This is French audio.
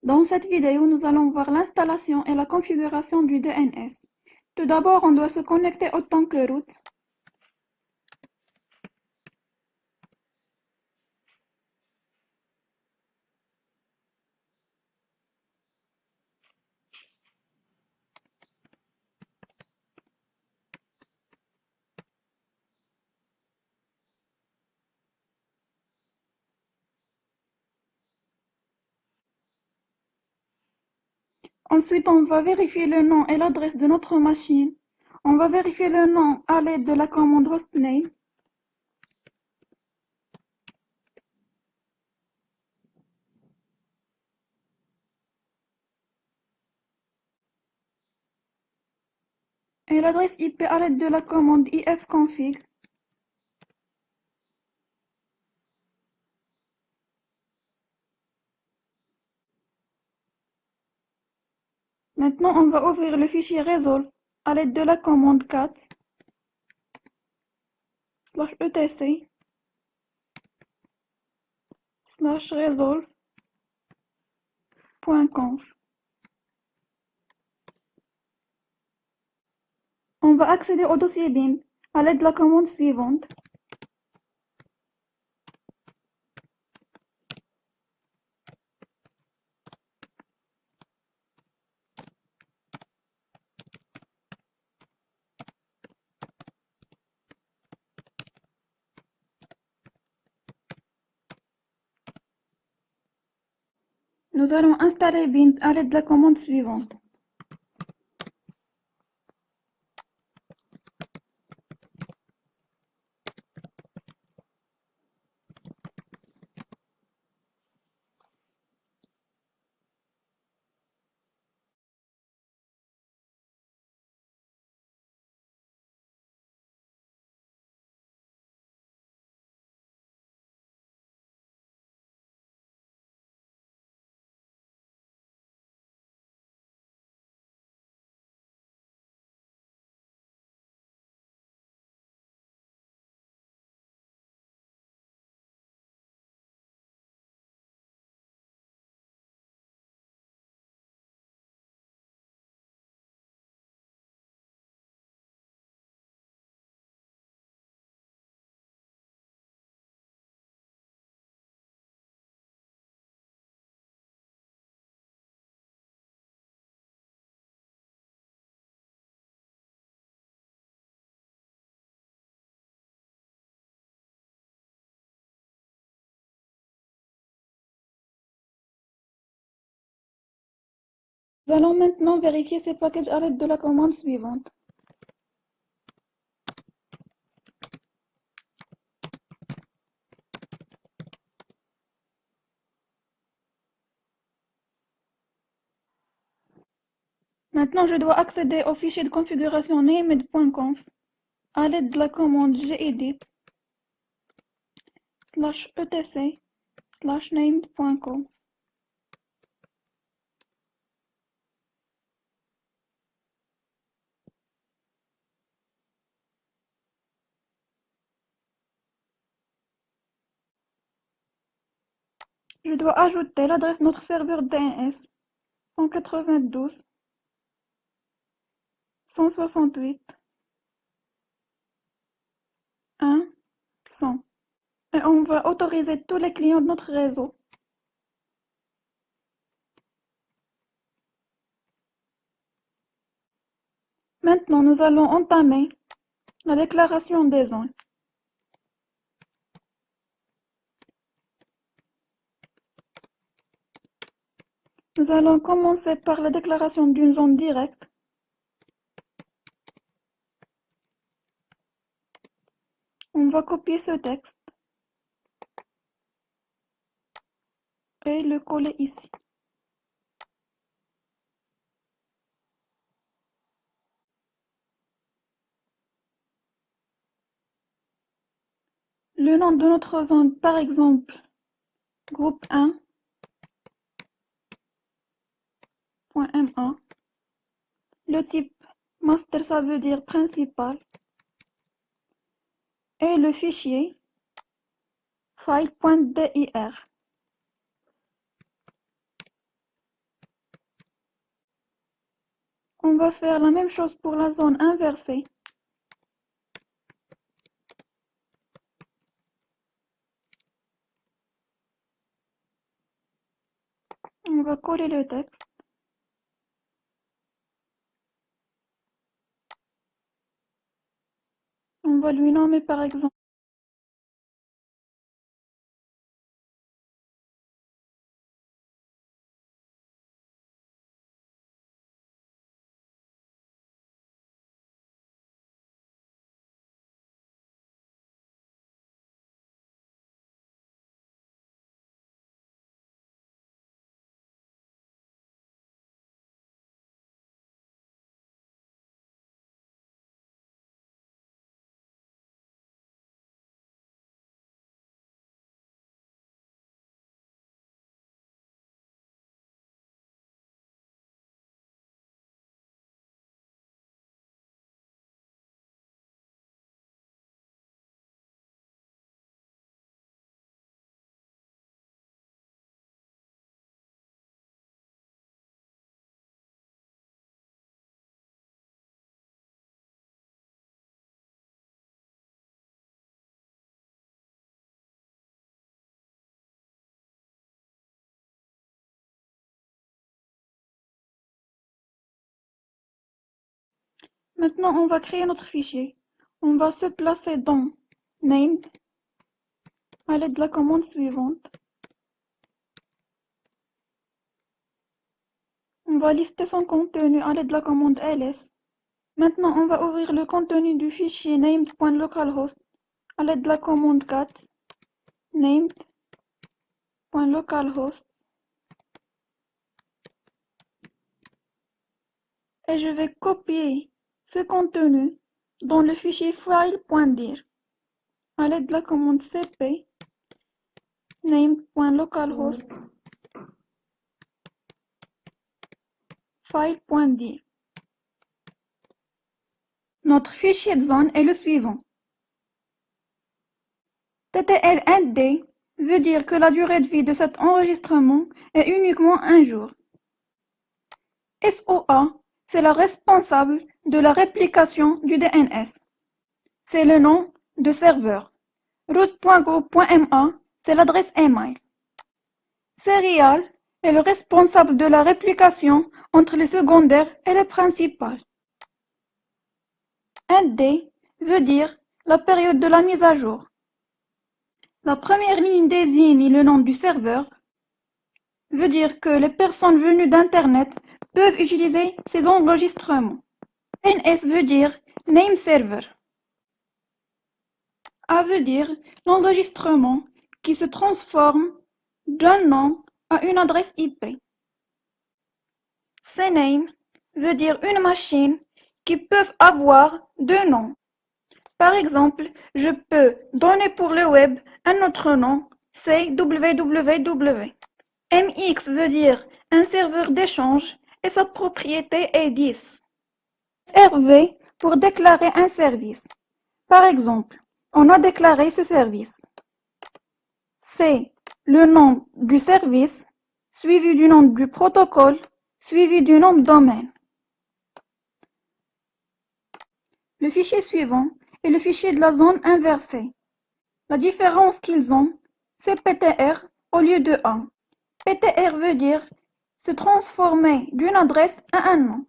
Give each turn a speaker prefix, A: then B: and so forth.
A: Dans cette vidéo, nous allons voir l'installation et la configuration du DNS. Tout d'abord, on doit se connecter autant que root. Ensuite, on va vérifier le nom et l'adresse de notre machine. On va vérifier le nom à l'aide de la commande hostname. Et l'adresse IP à l'aide de la commande ifconfig. Maintenant, on va ouvrir le fichier resolve à l'aide de la commande cat /etc/resolve.conf. On va accéder au dossier bin à l'aide de la commande suivante. Nous allons installer bin à l'aide de la commande suivante. Nous allons maintenant vérifier ces packages à l'aide de la commande suivante. Maintenant, je dois accéder au fichier de configuration named.conf à l'aide de la commande gedit/etc/named.conf. Je dois ajouter l'adresse de notre serveur DNS 192.168.1.100 et on va autoriser tous les clients de notre réseau. Maintenant, nous allons entamer la déclaration des zones. Nous allons commencer par la déclaration d'une zone directe. On va copier ce texte et le coller ici. Le nom de notre zone, par exemple, groupe 1.ma. Le type master, ça veut dire principal. Et le fichier file.dir. On va faire la même chose pour la zone inversée. On va coller le texte. On va lui nommer par exemple. Maintenant, on va créer notre fichier. On va se placer dans Named à l'aide de la commande suivante. On va lister son contenu à l'aide de la commande ls. Maintenant, on va ouvrir le contenu du fichier named.localhost à l'aide de la commande cat named.localhost. Et je vais copier ce contenu dans le fichier file.dir à l'aide de la commande cp named.localhost file.dir. Notre fichier de zone est le suivant. TTL-ND veut dire que la durée de vie de cet enregistrement est uniquement un jour. SOA, c'est la responsable de la réplication du DNS. C'est le nom de serveur. root.group.ma, c'est l'adresse email. Serial est le responsable de la réplication entre les secondaires et les principales. ND veut dire la période de la mise à jour. La première ligne désigne le nom du serveur, veut dire que les personnes venues d'Internet peuvent utiliser ces enregistrements. NS veut dire Name Server. A veut dire l'enregistrement qui se transforme d'un nom à une adresse IP. CNAME veut dire une machine qui peut avoir deux noms. Par exemple, je peux donner pour le web un autre nom, c'est www. MX veut dire un serveur d'échange et sa propriété est 10. SRV pour déclarer un service. Par exemple, on a déclaré ce service. C'est le nom du service, suivi du nom du protocole, suivi du nom de domaine. Le fichier suivant est le fichier de la zone inversée. La différence qu'ils ont, c'est PTR au lieu de A. PTR veut dire se transformer d'une adresse à un nom.